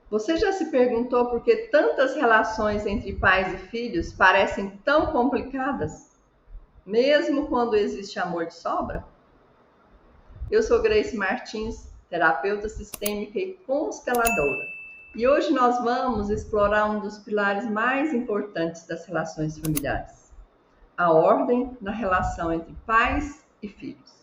Você já se perguntou por que tantas relações entre pais e filhos parecem tão complicadas, mesmo quando existe amor de sobra? Eu sou Grace Martins, terapeuta sistêmica e consteladora. E hoje nós vamos explorar um dos pilares mais importantes das relações familiares, a ordem na relação entre pais e filhos.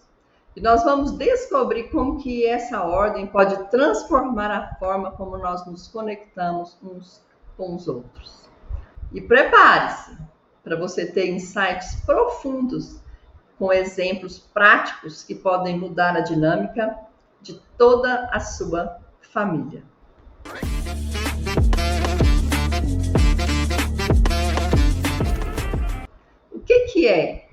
E nós vamos descobrir como que essa ordem pode transformar a forma como nós nos conectamos uns com os outros. E prepare-se para você ter insights profundos com exemplos práticos que podem mudar a dinâmica de toda a sua família. O que é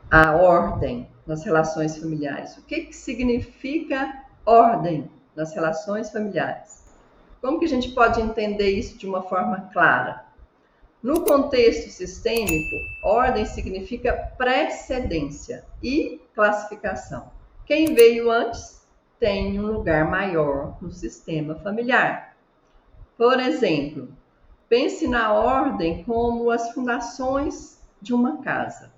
a ordem nas relações familiares? O que significa ordem nas relações familiares? Como que a gente pode entender isso de uma forma clara? No contexto sistêmico, ordem significa precedência e classificação. Quem veio antes tem um lugar maior no sistema familiar. Por exemplo, pense na ordem como as fundações de uma casa.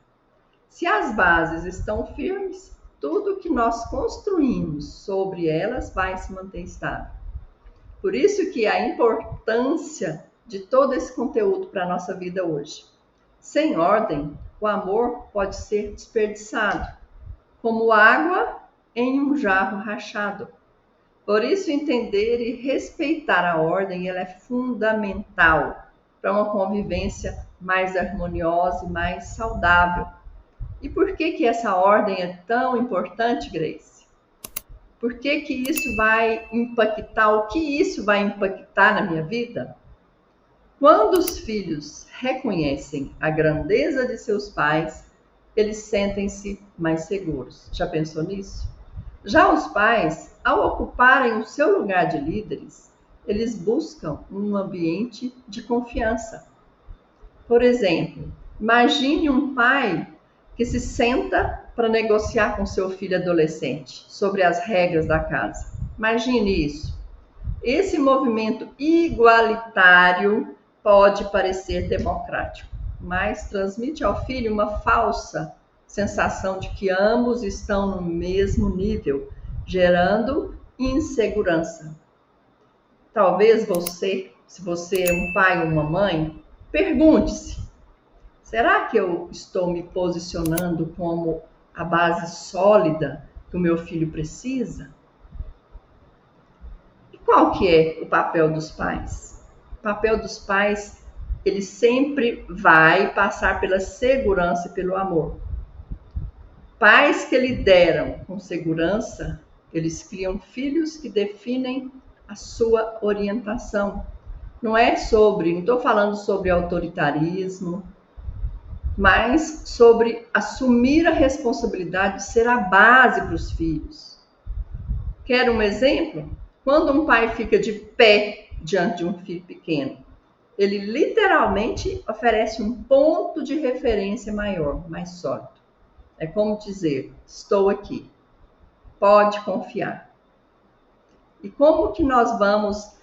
Se as bases estão firmes, tudo que nós construímos sobre elas vai se manter estável. Por isso que a importância de todo esse conteúdo para a nossa vida hoje. Sem ordem, o amor pode ser desperdiçado, como água em um jarro rachado. Por isso, entender e respeitar a ordem ela é fundamental para uma convivência mais harmoniosa e mais saudável. E por que essa ordem é tão importante, Grace? Por que isso vai impactar? O que isso vai impactar na minha vida? Quando os filhos reconhecem a grandeza de seus pais, eles sentem-se mais seguros. Já pensou nisso? Já os pais, ao ocuparem o seu lugar de líderes, eles buscam um ambiente de confiança. Por exemplo, imagine um pai que se senta para negociar com seu filho adolescente sobre as regras da casa. Imagine isso. Esse movimento igualitário pode parecer democrático, mas transmite ao filho uma falsa sensação de que ambos estão no mesmo nível, gerando insegurança. Talvez você, se você é um pai ou uma mãe, pergunte-se: será que eu estou me posicionando como a base sólida que o meu filho precisa? E qual que é o papel dos pais? O papel dos pais, ele sempre vai passar pela segurança e pelo amor. Pais que lideram com segurança, eles criam filhos que definem a sua orientação. Não estou falando sobre autoritarismo, mas sobre assumir a responsabilidade de ser a base para os filhos. Quer um exemplo? Quando um pai fica de pé diante de um filho pequeno, ele literalmente oferece um ponto de referência maior, mais sólido. É como dizer: estou aqui, pode confiar. E como que nós vamos...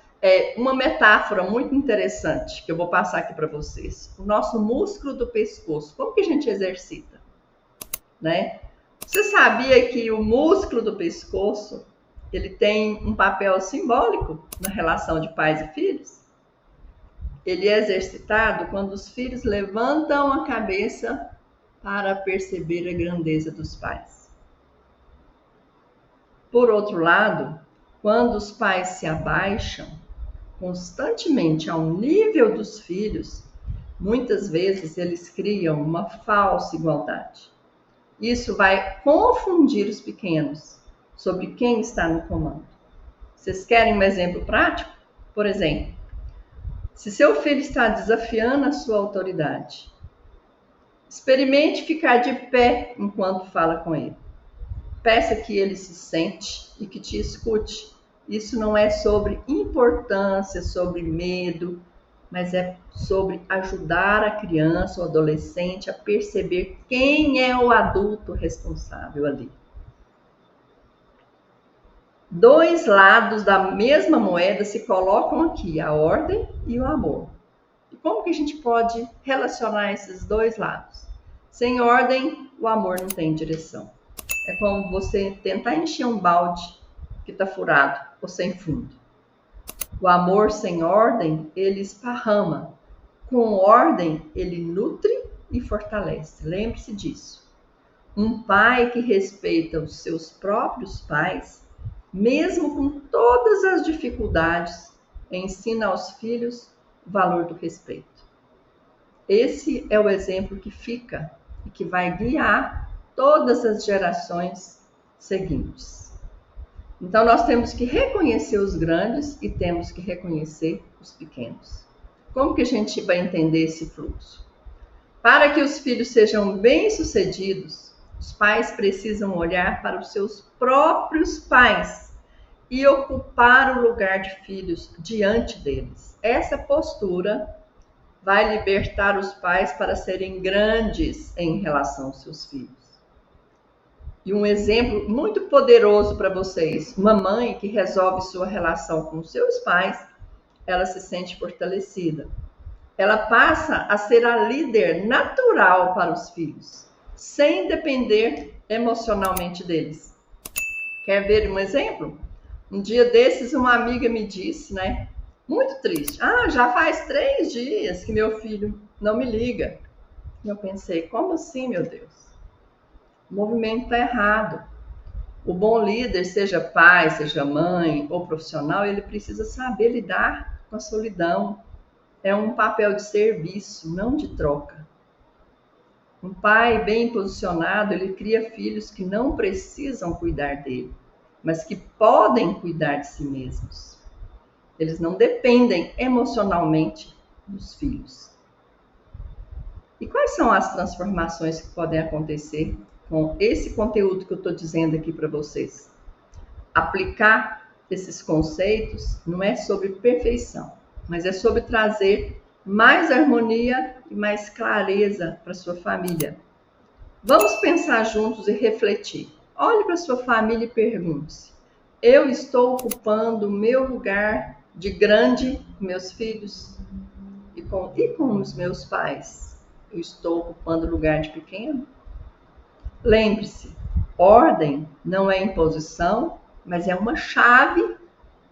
uma metáfora muito interessante que eu vou passar aqui para vocês. O nosso músculo do pescoço, como que a gente exercita? Né? Você sabia que o músculo do pescoço ele tem um papel simbólico na relação de pais e filhos? Ele é exercitado quando os filhos levantam a cabeça para perceber a grandeza dos pais. Por outro lado, quando os pais se abaixam constantemente ao nível dos filhos, muitas vezes eles criam uma falsa igualdade. Isso vai confundir os pequenos sobre quem está no comando. Vocês querem um exemplo prático? Por exemplo, se seu filho está desafiando a sua autoridade, experimente ficar de pé enquanto fala com ele. Peça que ele se sente e que te escute. Isso não é sobre importância, sobre medo, mas é sobre ajudar a criança ou adolescente a perceber quem é o adulto responsável ali. Dois lados da mesma moeda se colocam aqui, a ordem e o amor. E como que a gente pode relacionar esses dois lados? Sem ordem, o amor não tem direção. É como você tentar encher um balde que está furado ou sem fundo. O amor sem ordem, ele esparrama. Com ordem, ele nutre e fortalece. Lembre-se disso. Um pai que respeita os seus próprios pais, mesmo com todas as dificuldades, ensina aos filhos o valor do respeito. Esse é o exemplo que fica e que vai guiar todas as gerações seguintes. Então, nós temos que reconhecer os grandes e temos que reconhecer os pequenos. Como que a gente vai entender esse fluxo? Para que os filhos sejam bem-sucedidos, os pais precisam olhar para os seus próprios pais e ocupar o lugar de filhos diante deles. Essa postura vai libertar os pais para serem grandes em relação aos seus filhos. E um exemplo muito poderoso para vocês, uma mãe que resolve sua relação com seus pais, ela se sente fortalecida. Ela passa a ser a líder natural para os filhos, sem depender emocionalmente deles. Quer ver um exemplo? Um dia desses, uma amiga me disse, muito triste, já faz 3 dias que meu filho não me liga. E eu pensei, como assim, meu Deus? O movimento está errado. O bom líder, seja pai, seja mãe ou profissional, ele precisa saber lidar com a solidão. É um papel de serviço, não de troca. Um pai bem posicionado, ele cria filhos que não precisam cuidar dele, mas que podem cuidar de si mesmos. Eles não dependem emocionalmente dos filhos. E quais são as transformações que podem acontecer com esse conteúdo que eu estou dizendo aqui para vocês? Aplicar esses conceitos não é sobre perfeição, mas é sobre trazer mais harmonia e mais clareza para sua família. Vamos pensar juntos e refletir. Olhe para sua família e pergunte-se: eu estou ocupando o meu lugar de grande com meus filhos e com os meus pais? Eu estou ocupando o lugar de pequeno? Lembre-se, ordem não é imposição, mas é uma chave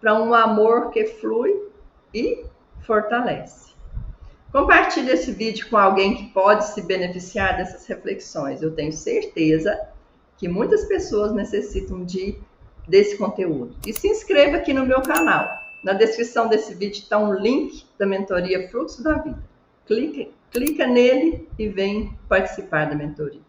para um amor que flui e fortalece. Compartilhe esse vídeo com alguém que pode se beneficiar dessas reflexões. Eu tenho certeza que muitas pessoas necessitam desse conteúdo. E se inscreva aqui no meu canal. Na descrição desse vídeo está um link da mentoria Fluxo da Vida. Clica nele e vem participar da mentoria.